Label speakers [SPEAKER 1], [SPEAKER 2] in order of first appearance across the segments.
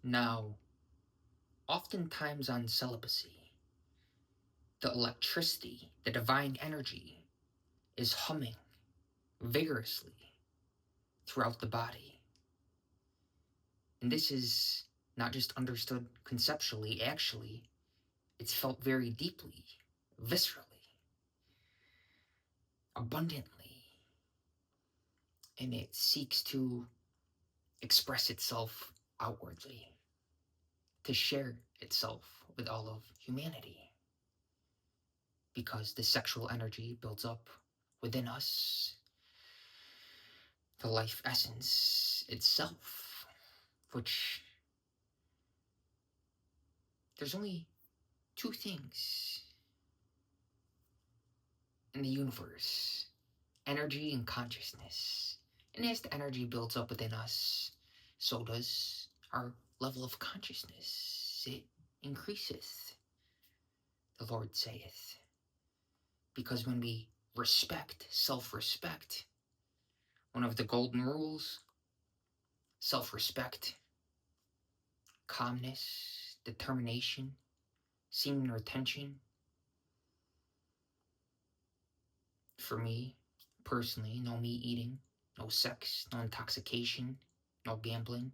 [SPEAKER 1] Now, oftentimes on celibacy, the electricity, the divine energy, is humming vigorously throughout the body. And this is not just understood conceptually, actually, it's felt very deeply, viscerally, abundantly, and it seeks to express itself outwardly, to share itself with all of humanity. Because the sexual energy builds up within us, the life essence itself, which there's only two things in the universe: energy and consciousness. And as the energy builds up within us, so does our level of consciousness. It increaseth, the Lord saith. Because when we respect, self-respect, one of the golden rules, self-respect, calmness, determination, seeming retention. For me, personally, no meat eating, no sex, no intoxication, no gambling.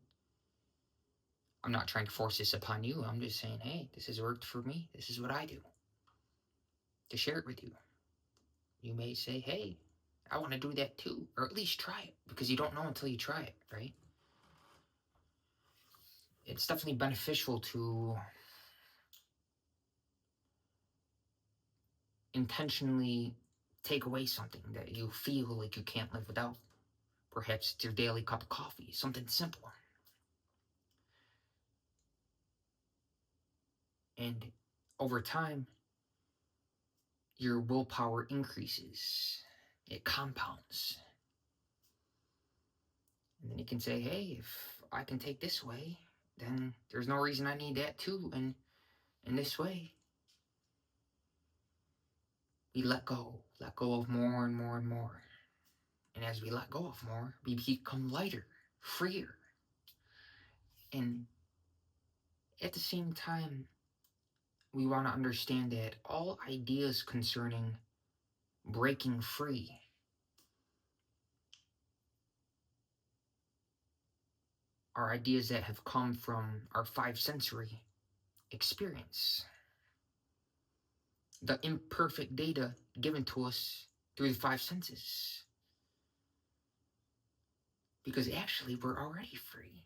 [SPEAKER 1] I'm not trying to force this upon you. I'm just saying, hey, this has worked for me. This is what I do. To share it with you. You may say, hey, I want to do that too. Or at least try it. Because you don't know until you try it, right? It's definitely beneficial to intentionally take away something that you feel like you can't live without. Perhaps it's your daily cup of coffee, something simple. And over time, your willpower increases. It compounds. And then you can say, hey, if I can take this way, then there's no reason I need that too. And in this way, we let go of more and more and more. And as we let go of more, we become lighter, freer. And at the same time, we want to understand that all ideas concerning breaking free are ideas that have come from our five sensory experience. The imperfect data given to us through the five senses. Because actually, we're already free.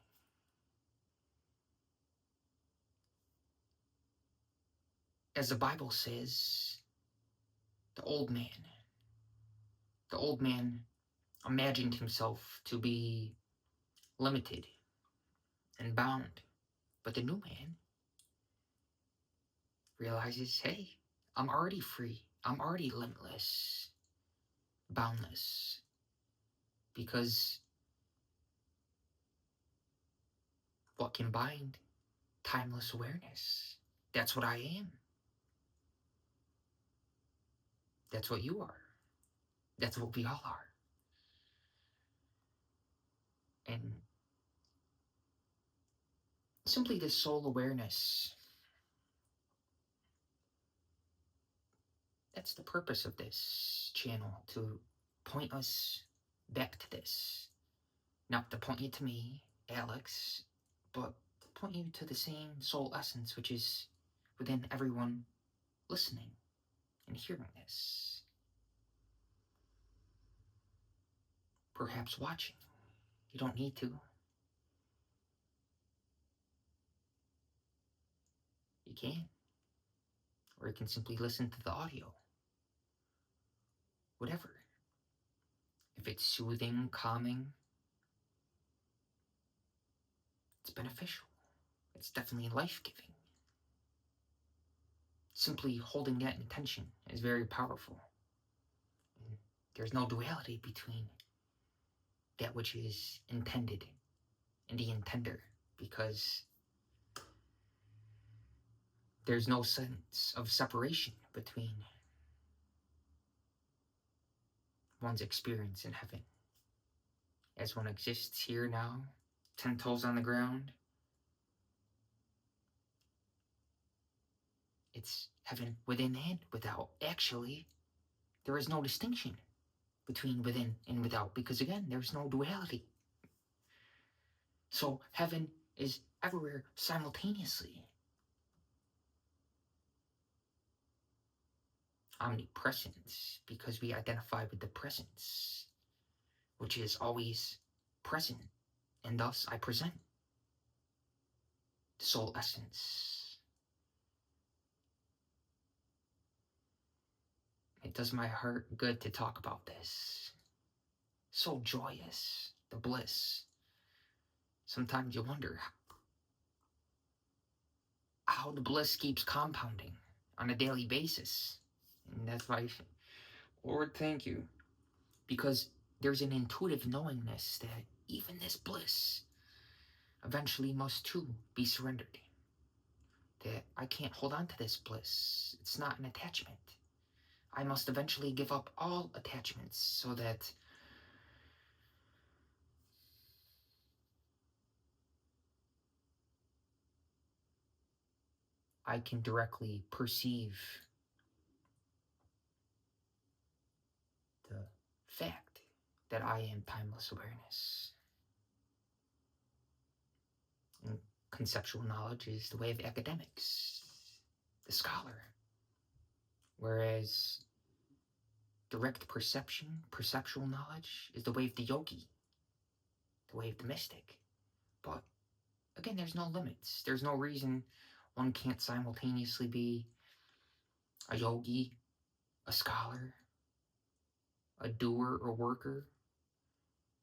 [SPEAKER 1] As the Bible says, the old man imagined himself to be limited and bound. But the new man realizes, hey, I'm already free. I'm already limitless, boundless. Because what can bind? Timeless awareness. That's what I am. That's what you are. That's what we all are. And simply this soul awareness, that's the purpose of this channel, to point us back to this. Not to point you to me, Alex, but to point you to the same soul essence which is within everyone listening and hearing this. Perhaps watching. You don't need to. You can. Or you can simply listen to the audio. Whatever. If it's soothing, calming, it's beneficial. It's definitely life-giving. Simply holding that intention is very powerful. And there's no duality between that which is intended and the intender, because there's no sense of separation between one's experience in heaven. As one exists here now, 10 toes on the ground, It's heaven within and without. Actually, there is no distinction between within and without because, again, there's no duality. So heaven is everywhere simultaneously. Omnipresence, because we identify with the presence, which is always present, and thus I present the soul essence. It does my heart good to talk about this. So joyous, the bliss. Sometimes you wonder how the bliss keeps compounding on a daily basis. And that's why, Lord, thank you. Because there's an intuitive knowingness that even this bliss eventually must too be surrendered. That I can't hold on to this bliss. It's not an attachment. I must eventually give up all attachments so that I can directly perceive the fact that I am timeless awareness. And conceptual knowledge is the way of academics, the scholar. Whereas direct perception, perceptual knowledge, is the way of the yogi, the way of the mystic. But again, there's no limits. There's no reason one can't simultaneously be a yogi, a scholar, a doer or worker,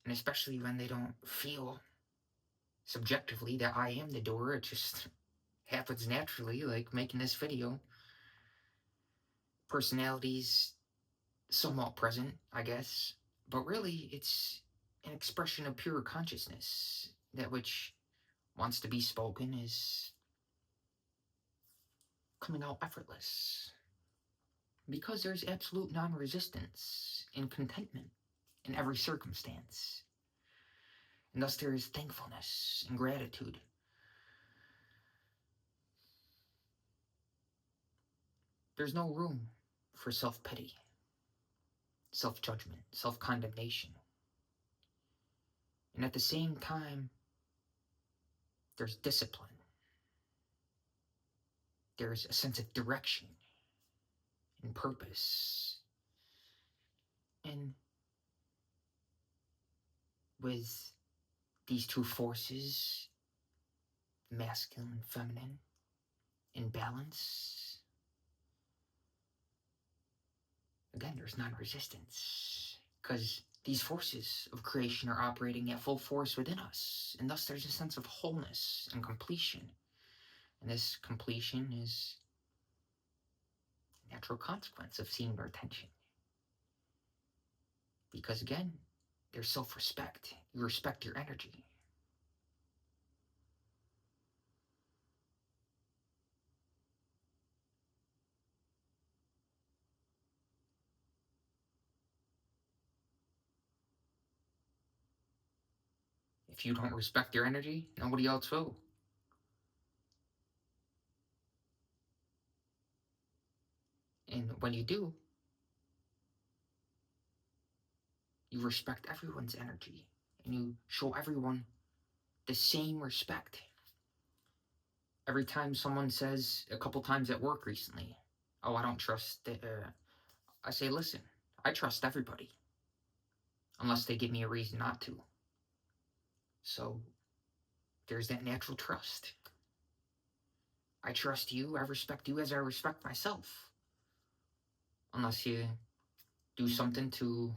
[SPEAKER 1] and especially when they don't feel subjectively that I am the doer. It just happens naturally, like making this video. Personality's somewhat present, I guess, but really it's an expression of pure consciousness. That which wants to be spoken is coming out effortless. Because there's absolute non-resistance and contentment in every circumstance. And thus there is thankfulness and gratitude. There's no room for self-pity, self-judgment, self-condemnation. And at the same time, there's discipline. There's a sense of direction and purpose. And with these two forces, masculine and feminine, in balance, again, there's non-resistance. Because these forces of creation are operating at full force within us. And thus there's a sense of wholeness and completion. And this completion is a natural consequence of seeing our attention. Because again, there's self-respect. You respect your energy. If you don't respect your energy, nobody else will. And when you do, you respect everyone's energy. And you show everyone the same respect. Every time someone says, a couple times at work recently, oh, I don't trust, I say, listen, I trust everybody. Unless they give me a reason not to. So, there's that natural trust. I trust you, I respect you as I respect myself. Unless you do something to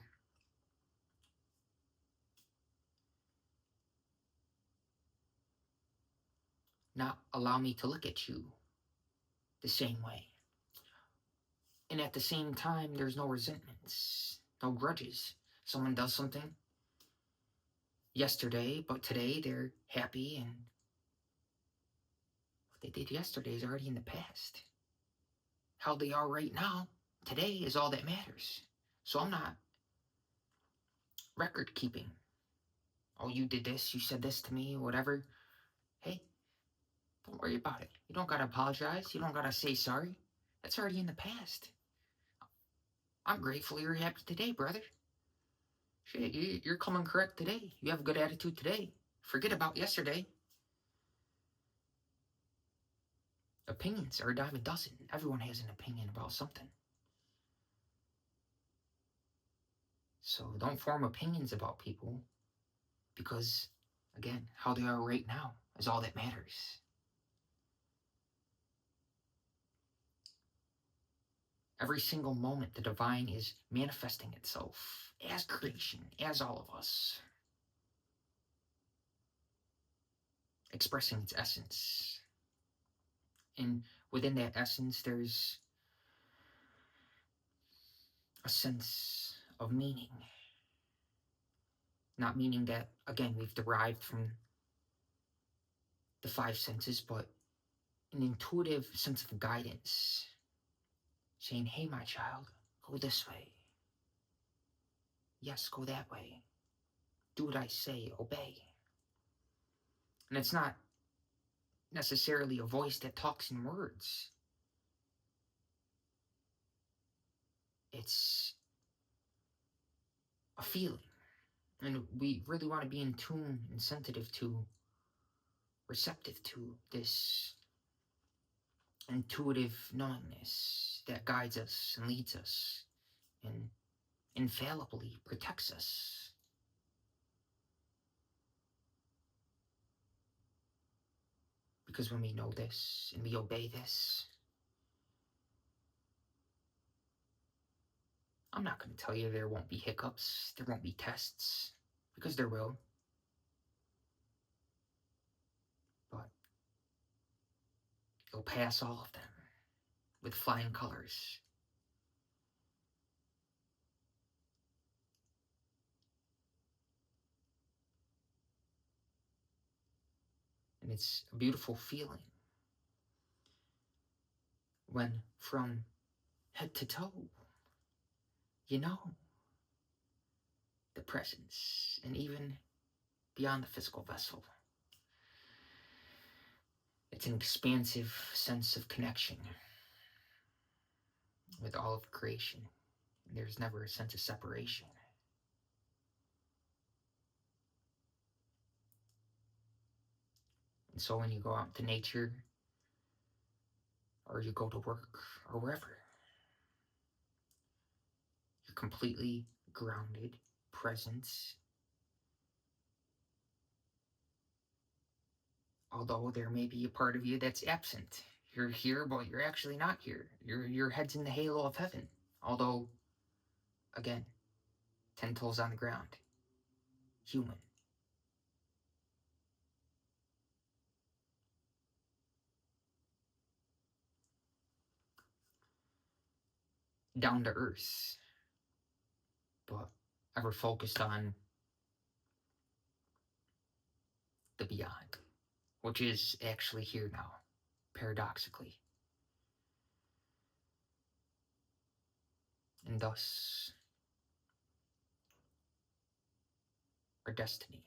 [SPEAKER 1] not allow me to look at you the same way. And at the same time, there's no resentments, no grudges. Someone does something yesterday, but today they're happy, and what they did yesterday is already in the past. How they are right now, today, is all that matters. So I'm not record keeping. Oh, you did this, you said this to me, whatever. Hey, don't worry about it. You don't gotta apologize. You don't gotta say sorry. That's already in the past. I'm grateful you're happy today, brother. Shit, you're coming correct today. You have a good attitude today. Forget about yesterday. Opinions are a dime a dozen. Everyone has an opinion about something. So don't form opinions about people because, again, how they are right now is all that matters. Every single moment, the divine is manifesting itself as creation, as all of us, expressing its essence. And within that essence, there's a sense of meaning. Not meaning that, again, we've derived from the five senses, but an intuitive sense of guidance, saying, hey, my child, go this way. Yes, go that way. Do what I say, obey. And it's not necessarily a voice that talks in words. It's a feeling. And we really want to be in tune and sensitive to, receptive to this intuitive knowingness that guides us and leads us and infallibly protects us. Because when we know this and we obey this, I'm not going to tell you there won't be hiccups, there won't be tests, because there will. But you'll pass all of them with flying colors. And it's a beautiful feeling when from head to toe, you know the presence, and even beyond the physical vessel. It's an expansive sense of connection with all of creation. There's never a sense of separation. And so when you go out into nature, or you go to work, or wherever, you're completely grounded, present, although there may be a part of you that's absent. You're here, but you're actually not here. Your head's in the halo of heaven, although, again, 10 toes on the ground. Human. Down to earth, but ever focused on the beyond, which is actually here now, paradoxically. And thus, our destiny,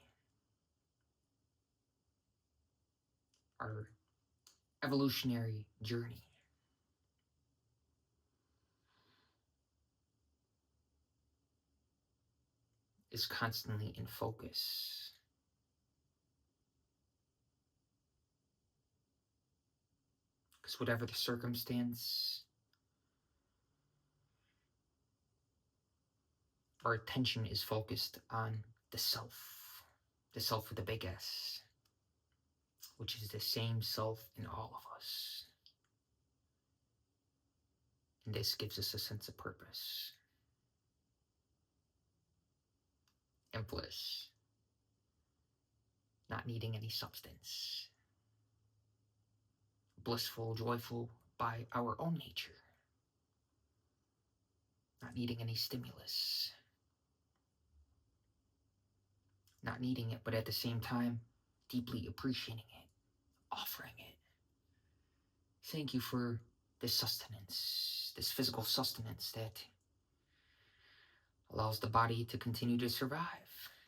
[SPEAKER 1] our evolutionary journey, is constantly in focus. Because whatever the circumstance, our attention is focused on the self with a big S, which is the same self in all of us. And this gives us a sense of purpose and bliss, not needing any substance, blissful, joyful by our own nature, not needing any stimulus, not needing it, but at the same time, deeply appreciating it, offering it. Thank you for this sustenance, this physical sustenance that allows the body to continue to survive,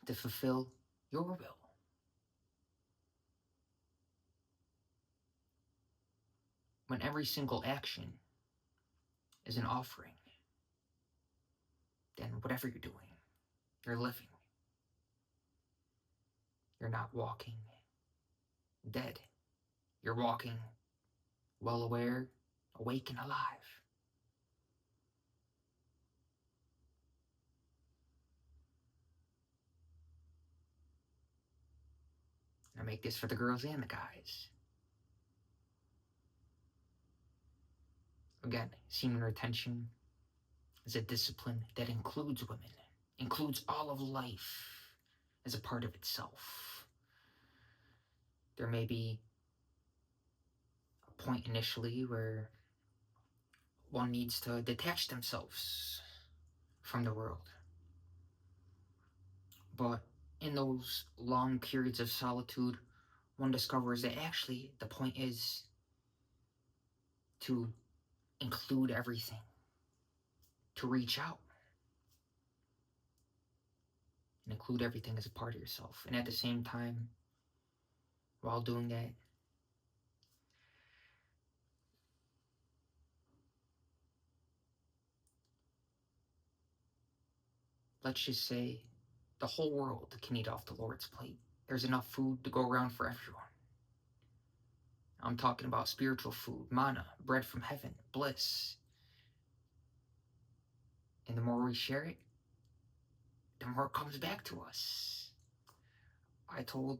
[SPEAKER 1] to fulfill your will. When every single action is an offering, then whatever you're doing, you're living. You're not walking dead. You're walking well aware, awake, and alive. And I make this for the girls and the guys. Again, semen retention is a discipline that includes women, includes all of life as a part of itself. There may be a point initially where one needs to detach themselves from the world. But in those long periods of solitude, one discovers that actually the point is to include everything, to reach out and include everything as a part of yourself. And at the same time, while doing that, let's just say the whole world can eat off the Lord's plate. There's enough food to go around for everyone. I'm talking about spiritual food, manna, bread from heaven, bliss. And the more we share it, the more it comes back to us. I told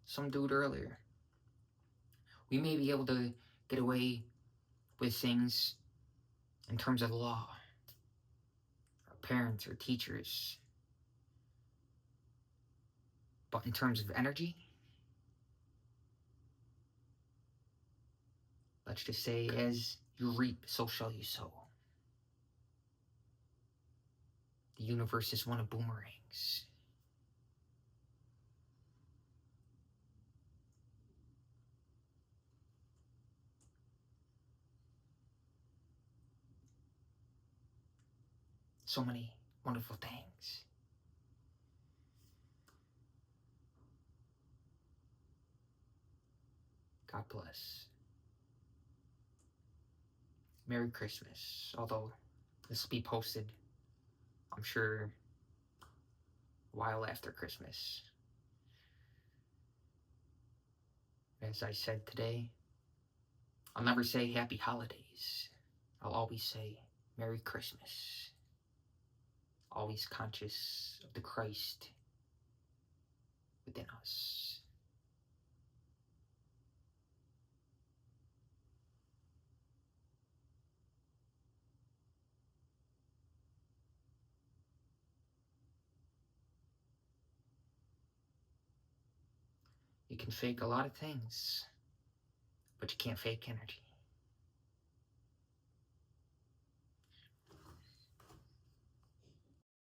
[SPEAKER 1] some dude earlier, we may be able to get away with things in terms of the law, our parents or teachers, but in terms of energy, let's just say, as you reap, so shall you sow. The universe is one of boomerangs. So many wonderful things. God bless. Merry Christmas. Although this will be posted, I'm sure, a while after Christmas. As I said today, I'll never say happy holidays. I'll always say Merry Christmas. Always conscious of the Christ within us. You can fake a lot of things, but you can't fake energy.